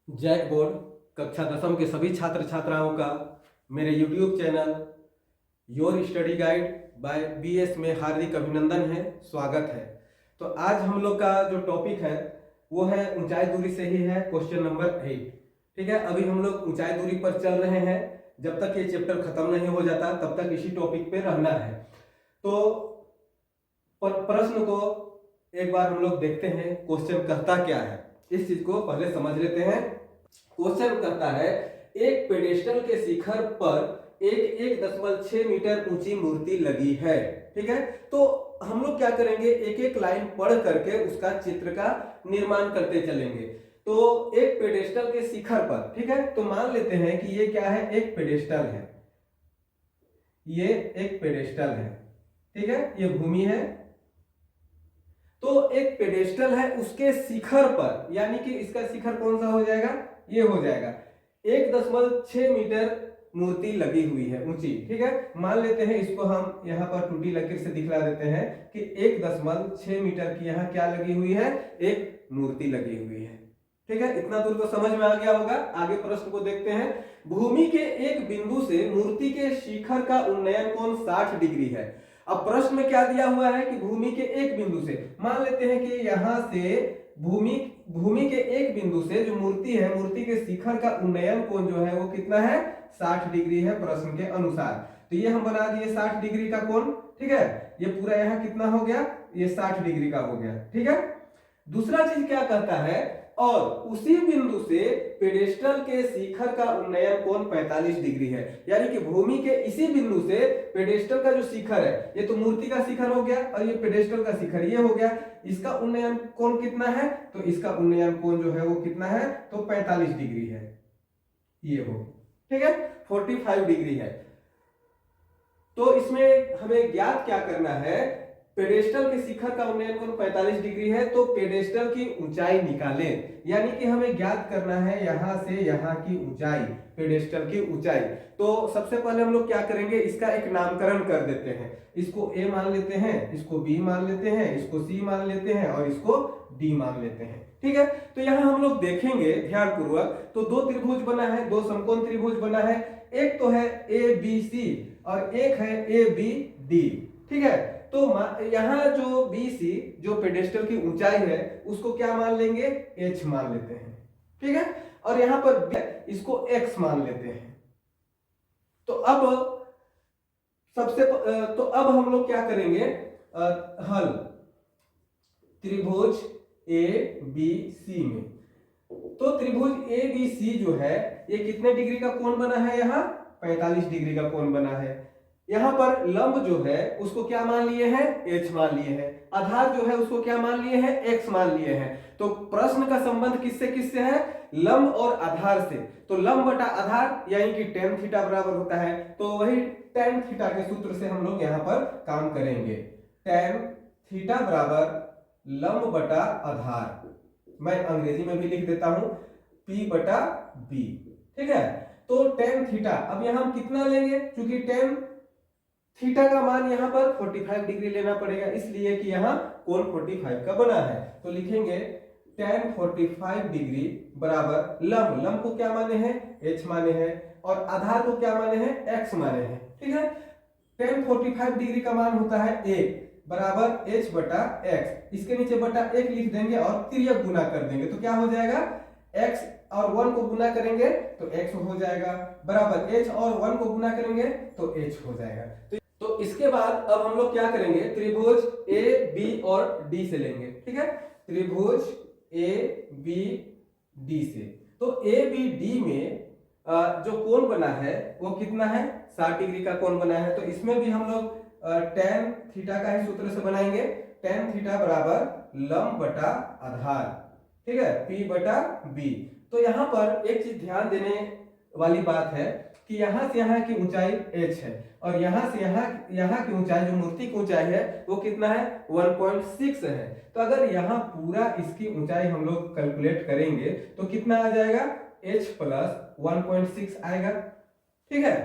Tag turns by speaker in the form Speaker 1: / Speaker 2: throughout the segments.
Speaker 1: JAC board कक्षा दसम के सभी छात्र छात्राओं का मेरे YouTube channel your study guide by BS में हार्दिक अभिनंदन है, स्वागत है। तो आज हम लोग का जो टॉपिक है वो है ऊंचाई दूरी से ही है, क्वेश्चन नंबर 8। ठीक है, अभी हम लोग ऊंचाई दूरी पर चल रहे हैं। जब तक ये चैप्टर खत्म नहीं हो जाता तब तक इसी टॉपिक पे रहना है। तो प्रश्न को एक बार हम लोग देखते हैं, क्वेश्चन कहता क्या है, इस चीज को पहले समझ लेते हैं। क्वेश्चन कहता है एक पेडेस्टल के शिखर पर 1.6 मीटर ऊंची मूर्ति लगी है। ठीक है, तो हम लोग क्या करेंगे, एक एक लाइन पढ़ करके उसका चित्र का निर्माण करते चलेंगे। तो एक पेडेस्टल के शिखर पर, ठीक है, तो मान लेते हैं कि ये क्या है, एक पेडेस्टल है, ये एक पेडेस्टल है। ठीक है, ये भूमि है। तो एक पेडेस्टल है, उसके शिखर पर, यानी कि इसका शिखर कौन सा हो जाएगा, ये हो जाएगा 1.6 मीटर मूर्ति लगी हुई है ऊंची। ठीक है, मान लेते हैं इसको हम यहाँ पर टूटी लकीर से दिखला देते हैं कि 1.6 मीटर की यहाँ क्या लगी हुई है, एक मूर्ति लगी हुई है। ठीक है, इतना दूर तो समझ में आ गया होगा। आगे प्रश्न को देखते हैं। भूमि के एक बिंदु से मूर्ति के शिखर का उन्नयन कोण 60 डिग्री है। अब प्रश्न में क्या दिया हुआ है कि भूमि के एक बिंदु से, मान लेते हैं कि यहां से भूमि के एक बिंदु से जो मूर्ति है, मूर्ति के शिखर का उन्नयन कोण जो है वो कितना है, 60 डिग्री है प्रश्न के अनुसार। तो ये हम बना दिए 60 डिग्री का कोण। ठीक है, ये पूरा यहाँ कितना हो गया, ये 60 डिग्री का हो गया। ठीक है, दूसरा चीज क्या कहता है, और उसी बिंदु से पेडेस्टल के शिखर का उन्नयन कोण 45 डिग्री है। यानी कि भूमि के इसी बिंदु से पेडेस्टल का जो शिखर है, ये तो मूर्ति का शिखर हो गया और ये पेडेस्टल का शिखर ये हो गया, इसका उन्नयन कोण कितना है, तो इसका उन्नयन कोण जो है वो कितना है, तो 45 डिग्री है, ये हो। ठीक है, 45 डिग्री है। तो इसमें हमें ज्ञात क्या करना है, पेडेस्टल के शिखर का उन्नयन कोण 45 डिग्री है, तो पेडेस्टल की ऊंचाई निकालें। यानी कि हमें ज्ञात करना है यहां से यहां की ऊंचाई, पेडेस्टल की ऊंचाई। तो सबसे पहले हम लोग क्या करेंगे, इसका एक नामकरण कर देते हैं। इसको A मान लेते हैं, इसको B मान लेते हैं, इसको C मान लेते हैं और इसको D मान लेते हैं। ठीक है, तो यहां हम लोग देखेंगे ध्यान पूर्वक, तो दो त्रिभुज बना है, दो समकोण त्रिभुज बना है। एक तो है ABC और एक है ABD। ठीक है, तो यहां जो BC जो पेडेस्टल की ऊंचाई है उसको क्या मान लेंगे, H मान लेते हैं। ठीक है, और यहां पर B, इसको X मान लेते हैं। तो अब तो अब हम लोग क्या करेंगे, हल त्रिभुज ABC में। तो त्रिभुज ABC जो है ये कितने डिग्री का कोण बना है, यहाँ 45 डिग्री का कोण बना है। यहाँ पर लंब जो है उसको क्या मान लिए हैं, H मान लिए हैं। आधार जो है उसको क्या मान लिए हैं, X मान लिए हैं। तो प्रश्न का संबंध किससे किससे है, लंब और आधार से। तो लंब बटा आधार यानी कि tan थीटा बराबर होता है, तो वही tan थीटा के सूत्र से हम लोग यहाँ पर काम करेंगे। tan थीटा बराबर लंब बटा आधार, मैं अंग्रेजी में भी लिख देता हूं P बटा B। ठीक है, तो tan थीटा, अब यहां हम कितना लेंगे, क्योंकि tan थीटा का मान यहां पर 45 डिग्री लेना पड़ेगा, इसलिए कि यहां कोण 45 का बना है। तो लिखेंगे tan 45 डिग्री बराबर लंब, लंब को क्या माने हैं, H माने हैं, और आधार को क्या माने हैं, X माने हैं। ठीक है, tan 45 डिग्री का मान होता है 1 बराबर H बटा X। इसके नीचे बटा 1 लिख देंगे और तिर्यक गुना कर देंगे, तो क्या हो जाएगा, X और 1 को गुना करेंगे तो X हो जाएगा, बराबर H और 1 को गुना करेंगे तो H हो जाएगा। तो इसके बाद अब हम लोग क्या करेंगे, त्रिभुज A B और D से लेंगे। ठीक है, त्रिभुज A B D से, तो A B D में जो कोण बना है वो कितना है, 60 डिग्री का कोण बना है। तो इसमें भी हम लोग tan थीटा का ही सूत्र से बनाएंगे। tan थीटा बराबर लंब बटा आधार, ठीक है, P बटा B। तो यहाँ पर एक चीज ध्यान देने वाली बात है कि यहाँ से यहाँ की ऊंचाई H है और यहाँ से यहाँ की ऊंचाई, जो मूर्ति की ऊंचाई है वो कितना है, 1.6 है। तो अगर यहाँ पूरा इसकी ऊंचाई हम लोग कैलकुलेट करेंगे तो कितना आ जाएगा, H प्लस 1.6 आएगा। ठीक है,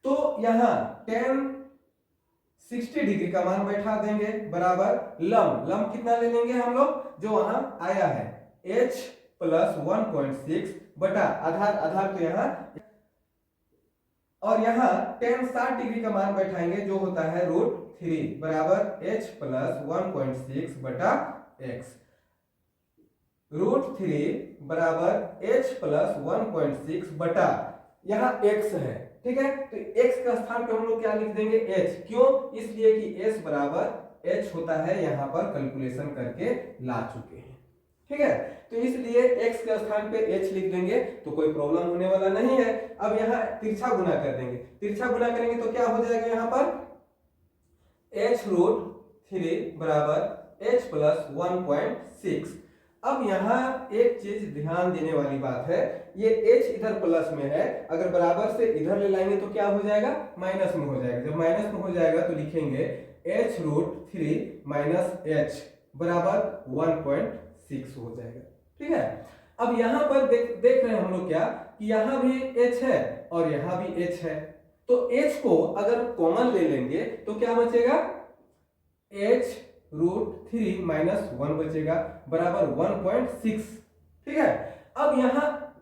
Speaker 1: तो यहाँ tan 60 डिग्री का मान बैठा देंगे बराबर लंब, लंब कितना ले लेंगे हम लोग, जो वहां आया है H प्लस 1.6 बटा आधार तो यहाँ, और यहाँ tan 60 डिग्री का मान बैठाएंगे जो होता है √3 बराबर h प्लस 1.6 बटा x। √3 बराबर h प्लस 1.6 बटा यहाँ x है, ठीक है। तो x का स्थान पे हम लोग क्या लिख देंगे, h। क्यों? इसलिए कि s बराबर h होता है, यहाँ पर कैलकुलेशन करके ला चुके हैं, ठीक है। तो इसलिए x के स्थान पे h लिख देंगे तो कोई प्रॉब्लम होने वाला नहीं है। अब यहाँ तिरछा गुना कर देंगे, तिरछा गुना करेंगे तो क्या हो जाएगा, यहाँ पर h√3 बराबर h प्लस 1.6। अब यहाँ एक चीज ध्यान देने वाली बात है, ये h इधर प्लस में है, अगर बराबर से इधर ले लाएंगे तो क्या हो जाएगा, माइनस में हो जाएगा। जब माइनस में हो जाएगा तो लिखेंगे h√3 माइनस h बराबर 1.6 हो जाएगा, ठीक है। अब यहाँ पर देख रहे हैं हम लोग क्या, कि यहाँ भी h है और यहाँ भी h है, तो h को अगर कॉमन ले लेंगे तो क्या बचेगा, h√3 माइनस 1 बचेगा बराबर 1.6, ठीक है। अब यहाँ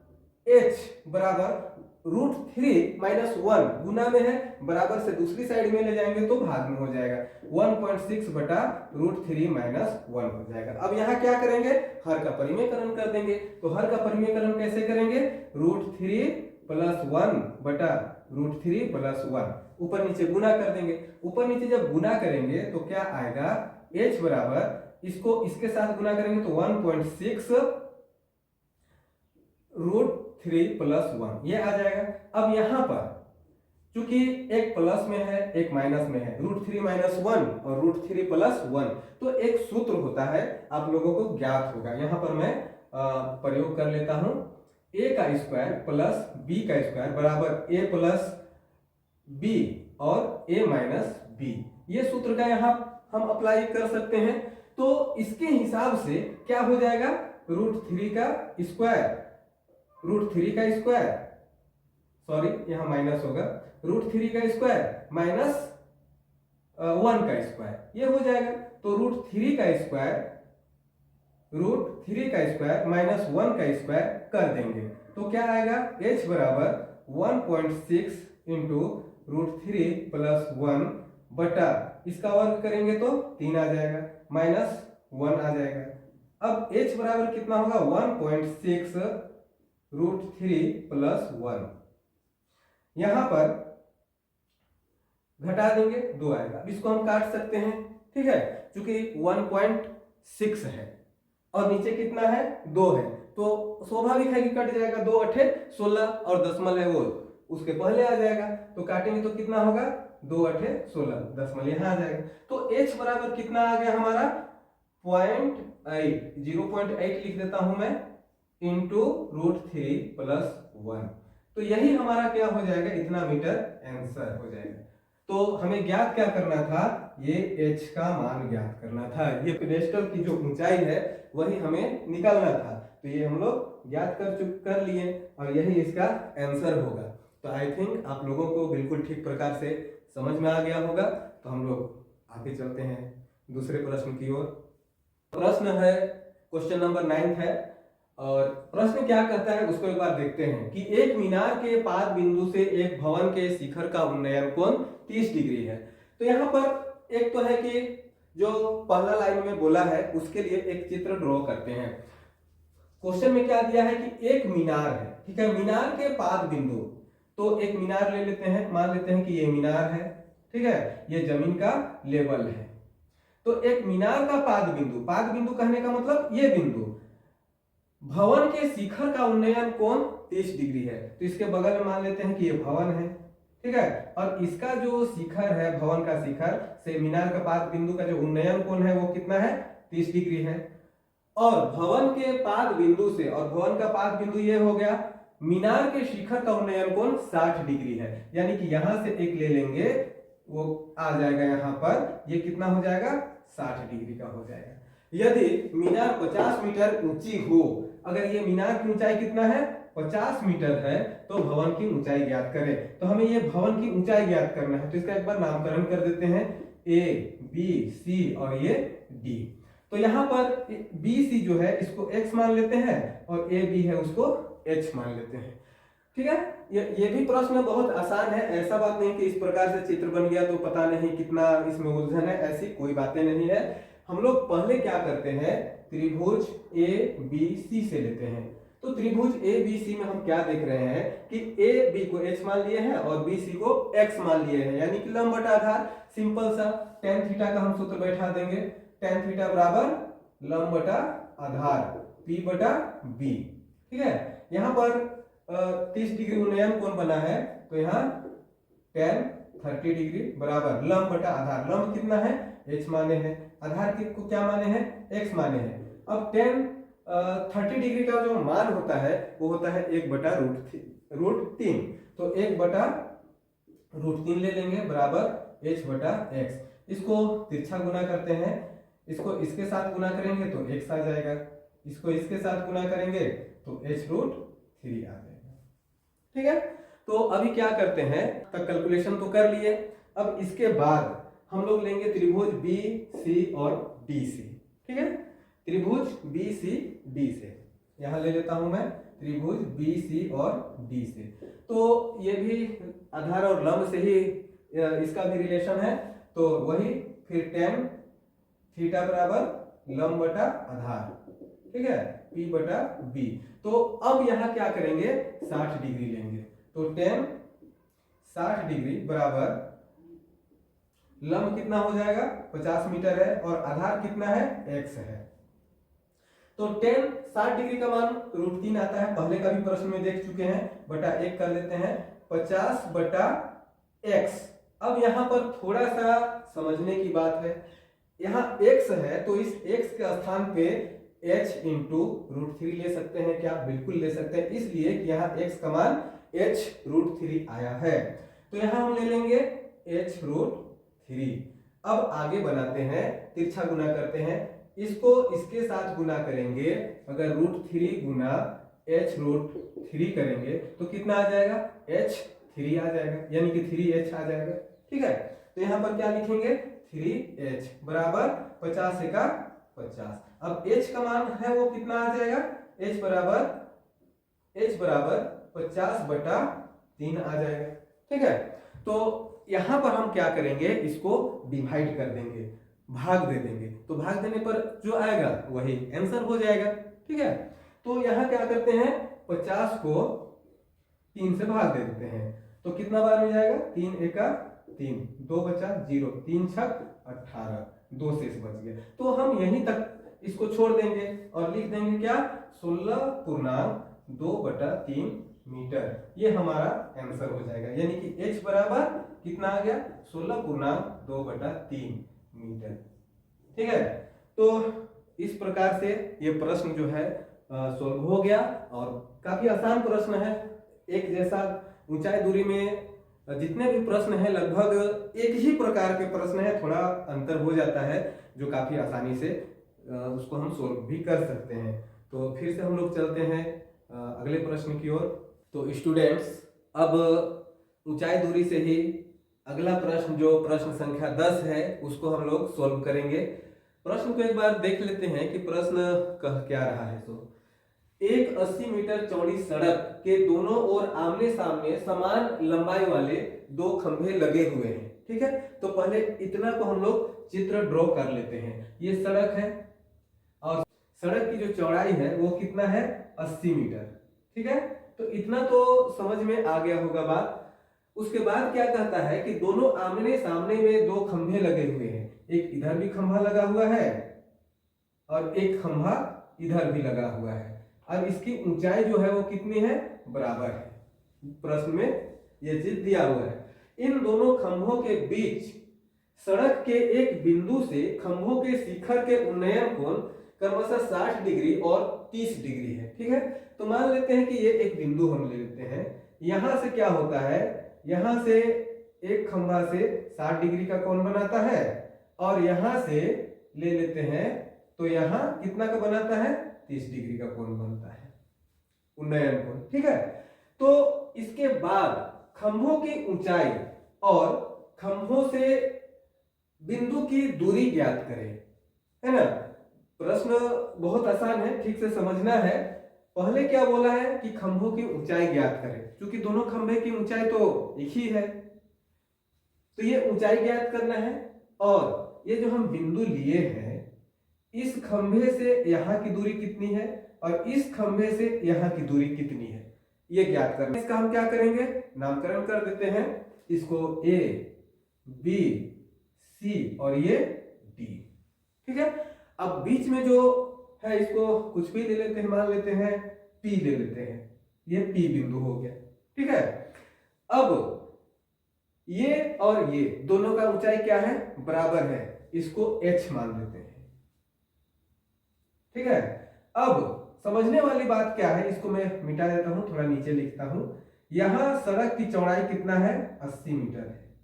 Speaker 1: h बराबर √3 माइनस 1 गुना में है, बराबर से दूसरी साइड में ले जाएंगे तो भाग में हो जाएगा, 1.6 बटा √3 माइनस 1 हो जाएगा। अब यहाँ क्या करेंगे, हर का परिमेयकरण कर देंगे। तो हर का परिमेयकरण कैसे करेंगे, √3 प्लस 1 बटा √3 प्लस 1, ऊपर नीचे गुना कर देंगे। ऊपर नीचे जब गुना करेंगे तो क्या आएगा, h बराबर इसको इसके साथ गुना करेंगे तो 1.6 √3 प्लस 1 ये आ जाएगा। अब यहाँ पर चूंकि एक प्लस में है एक माइनस में है, √3 माइनस 1 और √3 प्लस 1, तो एक सूत्र होता है आप लोगों को ज्ञात होगा। यहाँ पर मैं प्रयोग कर लेता हूं, a का स्क्वायर प्लस b का स्क्वायर बराबर a प्लस b और a माइनस b, ये सूत्र का यहाँ हम अप्लाई कर सकते हैं। तो इसके हिसाब से क्या हो जाएगा, √3 का स्क्वायर, √3 का स्क्वायर, सॉरी यहाँ माइनस होगा, √3 का स्क्वायर माइनस 1 का स्क्वायर, ये हो जाएगा। तो √3 का स्क्वायर माइनस 1 का स्क्वायर कर देंगे तो क्या आएगा, h बराबर 1.6 इंटू √3 प्लस 1 बटा इसका वर्ग करेंगे तो 3 आ जाएगा, माइनस 1 आ जाएगा। अब h बराबर कितना होगा, 1.6 √3 प्लस 1, यहां पर घटा देंगे 2 आएगा। इसको हम काट सकते हैं, ठीक है, क्योंकि 1.6 है और नीचे कितना है, 2 है, तो स्वाभाविक है कि कट जाएगा, 2 8 16 और दशमलव है वो उसके पहले आ जाएगा, तो काटेंगे तो कितना होगा, 2 8 16, दशमलव यहाँ आ जाएगा। तो h बराबर कितना आ गया हमारा, 0.8 लिख देता हूं मैं, इंटू √3 प्लस 1, तो यही हमारा क्या हो जाएगा, इतना मीटर आंसर हो जाएगा। तो हमें ज्ञात क्या करना था, ये h का मान ज्ञात करना था, ये पेडेस्टल की जो ऊंचाई है वही हमें निकालना था। तो ये हम लोग ज्ञात कर लिए और यही इसका आंसर होगा। तो आई थिंक आप लोगों को बिल्कुल ठीक प्रकार से समझ में आ गया होगा। तो हम लोग आगे चलते हैं दूसरे प्रश्न की ओर। प्रश्न है क्वेश्चन नंबर 9 है, और प्रश्न क्या कहता है उसको एक बार देखते हैं कि एक मीनार के पाद बिंदु से एक भवन के शिखर का उन्नयन कोण 30 डिग्री है। तो यहाँ पर एक तो है कि जो पहला लाइन में बोला है उसके लिए एक चित्र ड्रॉ करते हैं। क्वेश्चन में क्या दिया है कि एक मीनार है, ठीक है, मीनार के पाद बिंदु, तो एक मीनार ले लेते हैं, मान लेते हैं कि ये मीनार है, ठीक है, ये जमीन का लेवल है। तो एक मीनार का पाद बिंदु कहने का मतलब ये बिंदु, भवन के शिखर का उन्नयन कोण 30 डिग्री है, तो इसके बगल में मान लेते हैं कि ये भवन है, ठीक है, और इसका जो शिखर है, भवन का शिखर से मीनार का पाद बिंदु का जो उन्नयन कोण है वो कितना है, 30 डिग्री है। और भवन के पाद बिंदु से, और भवन का पाद बिंदु ये हो गया, मीनार के शिखर का उन्नयन कोण 60 डिग्री है, यानी कि यहां से एक ले लेंगे वो आ जाएगा यहाँ पर, ये कितना हो जाएगा, 60 डिग्री का हो जाएगा। यदि मीनार 50 मीटर ऊंची हो, अगर ये मीनार की ऊंचाई कितना है, 50 मीटर है, तो भवन की ऊंचाई ज्ञात करें। तो हमें ये भवन की ऊंचाई ज्ञात करना है, तो इसका एक बार नामकरण कर देते हैं, A B C और ये D। तो तो यहाँ पर बी सी जो है इसको x मान लेते हैं और ए बी है उसको h मान लेते हैं। ठीक है, ये भी प्रश्न बहुत आसान है, ऐसा बात नहीं कि इस प्रकार से चित्र बन गया तो पता नहीं कितना इसमें उलझन है, ऐसी कोई बातें नहीं है। हम लोग पहले क्या करते हैं, त्रिभुज ए बी सी से लेते हैं। तो त्रिभुज ए बी सी में हम क्या देख रहे हैं कि ए बी को h मान लिए हैं और बी सी को x मान लिए हैं, यानी कि लंब बटा आधार। सिंपल सा tan थीटा का हम सूत्र बैठा देंगे, tan थीटा बराबर लंब बटा आधार p बटा b। ठीक है, यहाँ पर 30 डिग्री उन्नयन कोण बना है, तो यहाँ tan 30 डिग्री बराबर लंब बटा आधार। लंब कितना है, h माने हैं, आधार को क्या माने हैं, x माने हैं। अब tan 30 डिग्री का जो मान होता है वो होता है 1 बटा √3, तो 1 बटा √3 ले लेंगे बराबर h बटा x। इसको तिरछा गुना करते हैं, इसको इसके साथ गुना करेंगे तो x आ जाएगा, इसको इसके साथ गुना करेंगे तो h√3 आ जाएगा। ठीक है, तो अभी क्या करते हैं, तक कैलकुलेशन तो कर लिए। अब इसके बाद हम लोग लेंगे त्रिभुज बी सी और डी सी। ठीक है, त्रिभुज बी सी डी से, यहां ले लेता हूं मैं त्रिभुज बी सी और डी से। तो ये भी आधार और लंब से ही इसका भी रिलेशन है, तो वही फिर tan थीटा बराबर लंब बटा आधार, ठीक है, p बटा b। तो अब यहां क्या करेंगे, 60 डिग्री लेंगे, तो tan 60 डिग्री बराबर लंब कितना हो जाएगा, 50 मीटर है और आधार कितना है, x है। तो tan 60 डिग्री का मान √3 आता है, पहले का भी प्रश्न में देख चुके हैं, बटा 1 कर लेते हैं, 50 बटा x। अब यहां पर थोड़ा सा समझने की बात है, यहाँ x है तो इस x के स्थान पे h इंटू √3 ले सकते हैं क्या, बिल्कुल ले सकते हैं, इसलिए कि यहाँ x का मान h√3 आया है, तो यहाँ हम ले लेंगे h√3। अब आगे बनाते हैं, तिरछा गुना करते हैं, इसको इसके साथ गुना करेंगे, अगर √3 गुना h√3 करेंगे तो कितना आ जाएगा, h3 आ जाएगा, यानी कि 3h आ जाएगा। ठीक है, तो यहाँ पर क्या लिखेंगे, 3h बराबर 50 एका 50। अब h का मान है वो कितना आ जाएगा, h बराबर 50 बटा 3 आ जाएगा। ठीक है, तो यहां पर हम क्या करेंगे, इसको डिवाइड कर देंगे, भाग दे देंगे, तो भाग देने पर जो आएगा वही आंसर हो जाएगा। ठीक है, तो यहां क्या करते हैं, 50 को 3 से भाग दे देते हैं, तो कितना बार में जाएगा, 3 एका 3, 2 बचा 0, 3 छक 18, 2 शेष बच गया। तो हम यहीं तक इसको छोड़ देंगे और लिख देंगे क्या, 16.2 बटा 3 मीटर, ये हमारा आंसर हो जाएगा, यानी कि h बराबर कितना आ गया, 16.2 बटा 3 मीटर। ठीक है, तो इस प्रकार से ये प्रश्न जो है सोल्व हो गया और काफी आसान प्रश्न है। एक जैसा ऊंचाई दूरी में जितने भी प्रश्न हैं लगभग एक ही प्रकार के प्रश्न है, थोड़ा अंतर हो जाता है जो काफी आसानी से उसको हम सोल्व भी कर सकते हैं। तो फिर से हम लोग चलते हैं अगले प्रश्न की ओर। तो स्टूडेंट्स, अब ऊंचाई दूरी से ही अगला प्रश्न जो प्रश्न संख्या 10 है उसको हम लोग सोल्व करेंगे। प्रश्न को एक बार देख लेते हैं कि प्रश्न कह क्या रहा है। तो एक 80 मीटर चौड़ी सड़क के दोनों ओर आमने सामने समान लंबाई वाले 2 खंभे लगे हुए हैं। ठीक है, तो पहले इतना को हम लोग चित्र ड्रॉ कर लेते हैं। ये सड़क है और सड़क की जो चौड़ाई है वो कितना है, 80 मीटर। ठीक है, तो इतना तो समझ में आ गया होगा बात। उसके बाद क्या कहता है कि दोनों आमने सामने में 2 खंभे लगे हुए हैं, एक इधर भी खंभा लगा हुआ है और एक खंभा इधर भी लगा हुआ है। अब इसकी ऊंचाई जो है वो कितनी है, बराबर है। प्रश्न में यह चीज दिया हुआ है। इन दोनों खंभों के बीच सड़क के एक बिंदु से खंभों के शिखर के उन्नयन कोण क्रमशः 60 डिग्री और 30 डिग्री है। ठीक है, तो मान लेते हैं कि ये एक बिंदु हम ले लेते हैं। यहां से क्या होता है, यहां से एक खंभा से 60 डिग्री का कोण बनाता है और यहां से ले लेते हैं तो यहां कितना का बनाता है, 30 डिग्री का कोण बनता है, उन्नयन कोण। ठीक है, तो इसके बाद खंभों की ऊंचाई और खंभों से बिंदु की दूरी ज्ञात करें, है ना। प्रश्न बहुत आसान है, ठीक से समझना है। पहले क्या बोला है कि खंभों की ऊंचाई ज्ञात करें। क्योंकि दोनों खंभे की ऊंचाई तो एक ही है, तो ये ऊंचाई ज्ञात करना है। और ये जो हम बिंदु लिए हैं, इस खंभे से यहाँ की दूरी कितनी है और इस खंभे से यहाँ की दूरी कितनी है, ये ज्ञात करना है। इसका हम क्या करेंगे, नामकरण कर देते हैं। इसको ए, बी, सी और ये डी। ठीक है। अब बीच में जो है इसको कुछ भी ले लेते हैं, मान लेते हैं पी ले लेते हैं। ये पी बिंदु हो गया। ठीक है। अब ये और ये दोनों का ऊंचाई क्या है, बराबर है, इसको h मान देते हैं। ठीक है। अब समझने वाली बात क्या है, इसको मैं मिटा देता हूं, थोड़ा नीचे लिखता हूं। यहां सड़क की चौड़ाई कितना है, 80 मीटर है।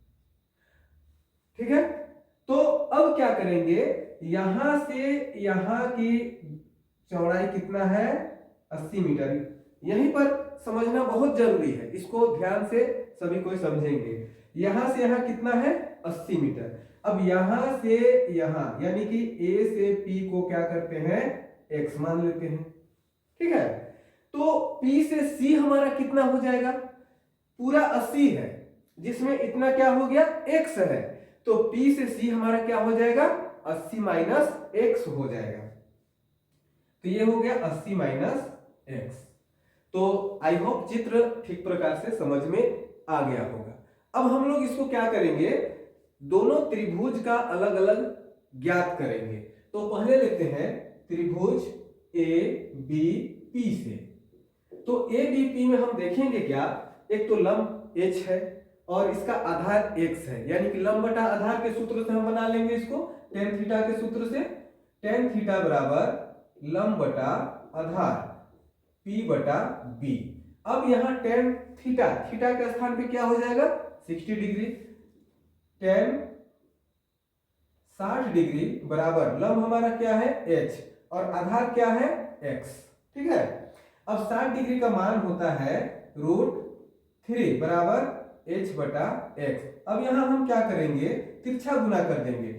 Speaker 1: ठीक है। तो अब क्या करेंगे, यहां से यहां की चौड़ाई कितना है, 80 मीटर। यहीं पर समझना बहुत जरूरी है, इसको ध्यान से सभी कोई समझेंगे। यहां से यहां कितना है, 80 मीटर। अब यहां से यहां यानी कि ए से पी को क्या करते हैं, x मान लेते हैं। ठीक है। तो p से c हमारा कितना हो जाएगा, पूरा 80 है, जिसमें इतना क्या हो गया, x है। तो p से c हमारा क्या हो जाएगा, 80 माइनस x हो जाएगा। तो ये हो गया 80 माइनस x। तो आई होप चित्र ठीक प्रकार से समझ में आ गया होगा। अब हम लोग इसको क्या करेंगे, दोनों त्रिभुज का अलग अलग ज्ञात करेंगे। तो पहले लेते हैं त्रिभुज ए बी पी से। तो ए बी पी में हम देखेंगे क्या, एक तो लंब h है और इसका आधार x है, यानी कि लंब बटा आधार के सूत्र से हम बना लेंगे इसको, tan थीटा के सूत्र से। tan थीटा बराबर लंब बटा आधार p बटा b। अब यहां tan थीटा, थीटा के स्थान पे क्या हो जाएगा, 60 डिग्री। tan 60 डिग्री बराबर लंब हमारा क्या है, h और आधार क्या है, x। ठीक है। अब 60 डिग्री का मान होता है √3 बराबर h बटा x। अब यहां हम क्या करेंगे, तिरछा गुना कर देंगे।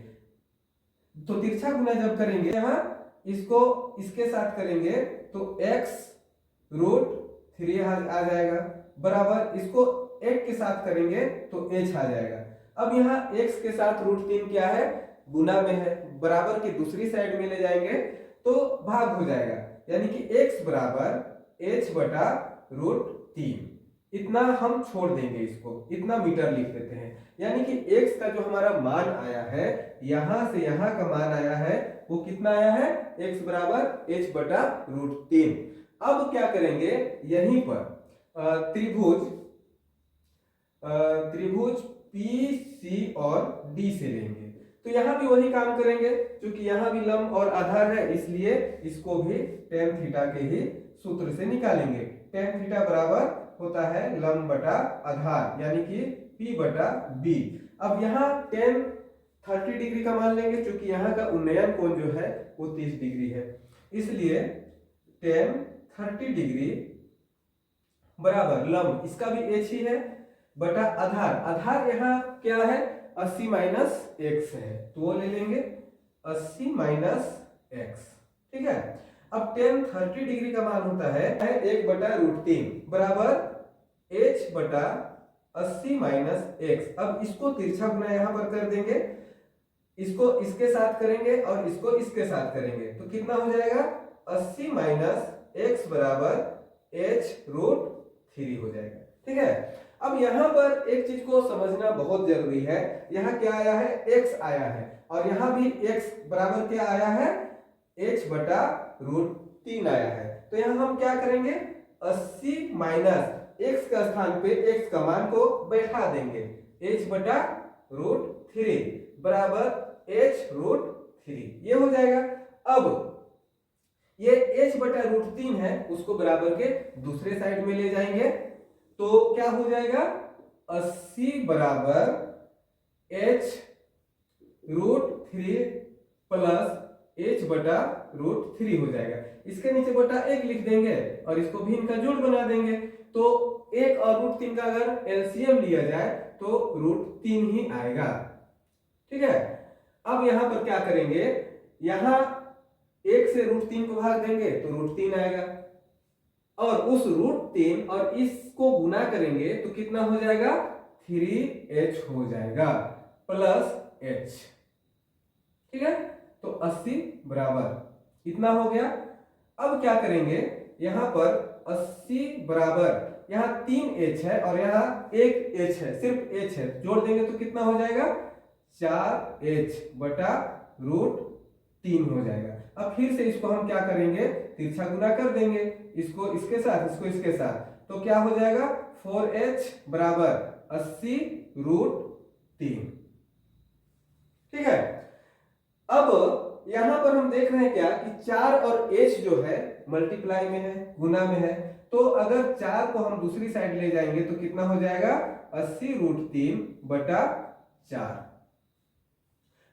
Speaker 1: तो तिरछा गुना जब करेंगे, यहां इसको इसके साथ करेंगे तो x √3 आ जाएगा, बराबर इसको 1 के साथ करेंगे तो h आ जाएगा। अब यहाँ x के साथ √3 क्या है, गुना में है, बराबर की दूसरी साइड में ले जाएंगे तो भाग हो जाएगा, यानी कि x बराबर h बटा √3। इतना हम छोड़ देंगे, इसको इतना मीटर लिख देते हैं। यानी कि x का जो हमारा मान आया है, यहां से यहां का मान आया है, वो कितना आया है, x बराबर h बटा √3। अब क्या करेंगे, यहीं पर त्रिभुज पी सी और डी से लेंगे। तो यहां भी वही काम करेंगे, क्योंकि यहां भी लंब और आधार है, इसलिए इसको भी tan थीटा के ही सूत्र से निकालेंगे। tan थीटा बराबर होता है लंब बटा आधार, यानी कि p बटा b। अब यहां tan 30 डिग्री का मान लेंगे, क्योंकि यहां का उन्नयन कोण जो है वो 30 डिग्री है, इसलिए tan 30 डिग्री बराबर लंब, इसका भी h ही है, बटा आधार। आधार यहाँ क्या है, 80 माइनस x है, तो वो ले लेंगे 80 माइनस x। ठीक है। अब tan 30 डिग्री का मान होता है 1 बटा √3 बराबर h बटा 80 माइनस x। अब इसको तिरछा गुना यहाँ पर कर देंगे, इसको इसके साथ करेंगे और इसको इसके साथ करेंगे, तो कितना हो जाएगा, 80 माइनस x बराबर h√3 हो जाएगा। ठीक है। अब यहां पर एक चीज को समझना बहुत जरूरी है, यहां क्या आया है, x आया है, और यहां भी x बराबर क्या आया है, h बटा √3 आया है। तो यहां हम क्या करेंगे, 80 माइनस x का स्थान पे x का मान को बैठा देंगे, h बटा √3 बराबर h√3, ये हो जाएगा। अब ये h बटा √3 है, उसको बराबर के दूसरे साइड में ले जाएंगे, तो क्या हो जाएगा, 80 बराबर h√3 प्लस h बटा √3 हो जाएगा। इसके नीचे बटा 1 लिख देंगे और इसको भी इनका जोड़ बना देंगे, तो 1 और √3 का अगर एलसीएम लिया जाए तो √3 ही आएगा। ठीक है। अब यहां पर क्या करेंगे, यहां 1 से √3 को भाग देंगे तो √3 आएगा, और उस √3 और इसको गुना करेंगे तो कितना हो जाएगा, 3h हो जाएगा प्लस h। ठीक है, तो 80 बराबर इतना हो गया। अब क्या करेंगे, यहां पर 80 बराबर, यहाँ 3h है और यहाँ 1h है, सिर्फ h है, जोड़ देंगे तो कितना हो जाएगा, 4h बटा √3 हो जाएगा। अब फिर से इसको हम क्या करेंगे, तिरछा गुना कर देंगे, इसको इसके साथ, इसको इसके साथ, तो क्या हो जाएगा, 4h बराबर 80 √3। ठीक है, अब यहां पर हम देख रहे हैं क्या कि 4 और h जो है मल्टीप्लाई में है, गुना में है, तो अगर 4 को हम दूसरी साइड ले जाएंगे तो कितना हो जाएगा, 80 √3 बटा 4।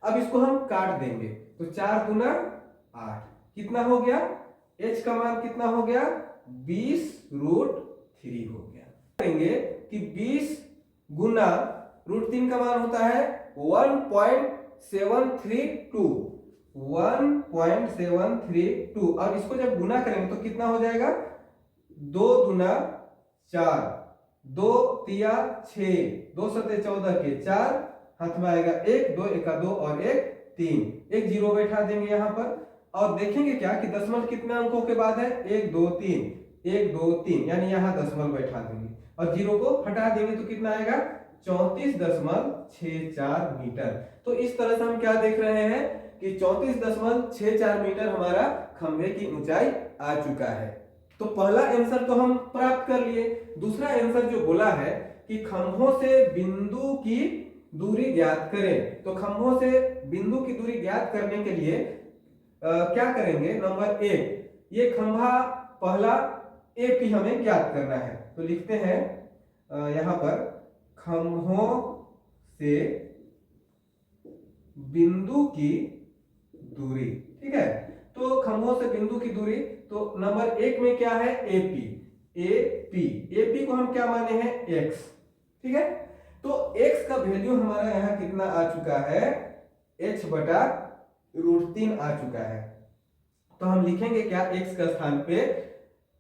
Speaker 1: अब इसको हम काट देंगे तो 4 गुना 8, कितना हो गया, h का मान कितना हो गया, 20 √3 हो गया। करेंगे कि 20 गुना √3 का मान होता है 1.732, और इसको जब गुना करेंगे तो कितना हो जाएगा, 2 दूना 4, 2 तिया 6, 2 सते 14 के 4, हाथ में आएगा 1, 2 एका 2 और 1 3, एक जीरो बैठा देंगे यहाँ पर, और देखेंगे क्या कि दशमलव कितने अंकों के बाद है, 1 2 3, 1 2 3, यानी यहाँ दशमलव बैठा देंगे और जीरो को हटा देंगे तो कितना आएगा, 34.64 मीटर। तो इस तरह से हम क्या देख रहे हैं कि 34.64 मीटर हमारा खंभे की ऊंचाई आ चुका है। तो पहला आंसर तो हम प्राप्त कर लिए। दूसरा आंसर जो बोला है कि खंभों से बिंदु की दूरी ज्ञात करें, तो खंभों से बिंदु की दूरी ज्ञात करने के लिए क्या करेंगे, नंबर 1, ये खंभा पहला AP हमें ज्ञात करना है, तो लिखते हैं यहां पर खंभों से बिंदु की दूरी। ठीक है, तो खंभों से बिंदु की दूरी, तो नंबर 1 में क्या है, AP को हम क्या माने हैं, x। ठीक है, तो x का वैल्यू हमारा यहाँ कितना आ चुका है, h बटा √3 आ चुका है। तो हम लिखेंगे क्या, x का स्थान पे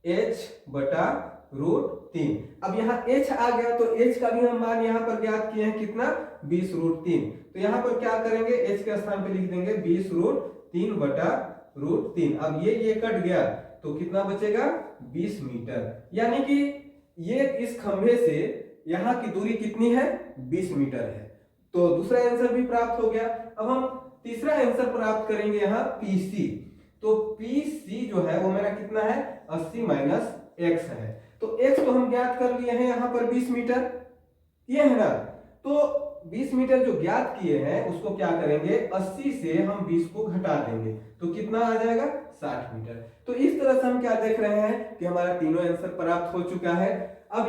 Speaker 1: h बटा √3। अब यहाँ h आ गया तो h का भी हम मान यहाँ पर ज्ञात किए हैं, कितना, 20 √3। तो यहाँ पर क्या करेंगे, h के स्थान पे लिख देंगे 20 √3 बटा √3। अब ये कट गया तो कितना बचेगा, 20 मीटर, यानी कि ये इस खंभे से यहाँ की दूरी कितनी है, 20 मीटर है। तो दूसरा आंसर भी प्राप्त हो गया। अब हम तीसरा आंसर प्राप्त करेंगे यहाँ PC। तो PC जो है वो मेरा कितना है, 80 माइनस x है। तो x तो हम ज्ञात कर लिए हैं यहाँ पर 20 मीटर, ये है ना। तो 20 मीटर जो ज्ञात किए हैं उसको क्या करेंगे, 80 से हम 20 को घटा देंगे तो कितना आ जाएगा, 60 मीटर। तो इस तरह से हम क्या देख रहे हैं कि हमारा तीनों आंसर प्राप्त हो चुका है। अब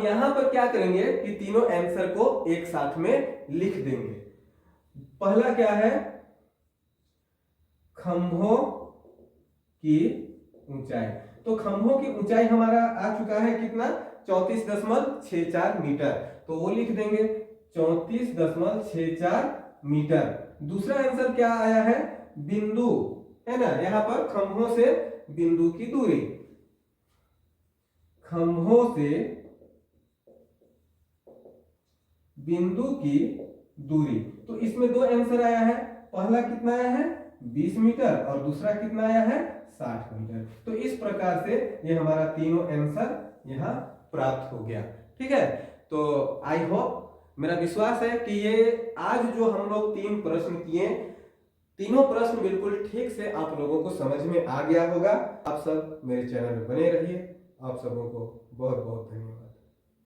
Speaker 1: यहाँ पर क्या करेंगे कि तीनों आंसर को एक साथ में लिख देंगे। पहला क्या है, खंभों की ऊंचाई, तो खंभों की ऊंचाई हमारा आ चुका है कितना, 34.64 मीटर, तो वो लिख देंगे 34.64 मीटर। दूसरा आंसर क्या आया है, बिंदु है ना, यहां पर खंभों से बिंदु की दूरी, खंभों से बिंदु की दूरी, तो इसमें दो आंसर आया है। पहला कितना आया है, 20 मीटर, और दूसरा कितना आया है, 60 मीटर। तो इस प्रकार से ये हमारा तीनों आंसर यहाँ प्राप्त हो गया। ठीक है, तो आई होप, मेरा विश्वास है कि ये आज जो हम लोग 3 प्रश्न किए, तीनों प्रश्न बिल्कुल ठीक से आप लोगों को समझ में आ गया होगा। आप सब मेरे चैनल में बने रहिए। आप सबों को बहुत बहुत धन्यवाद।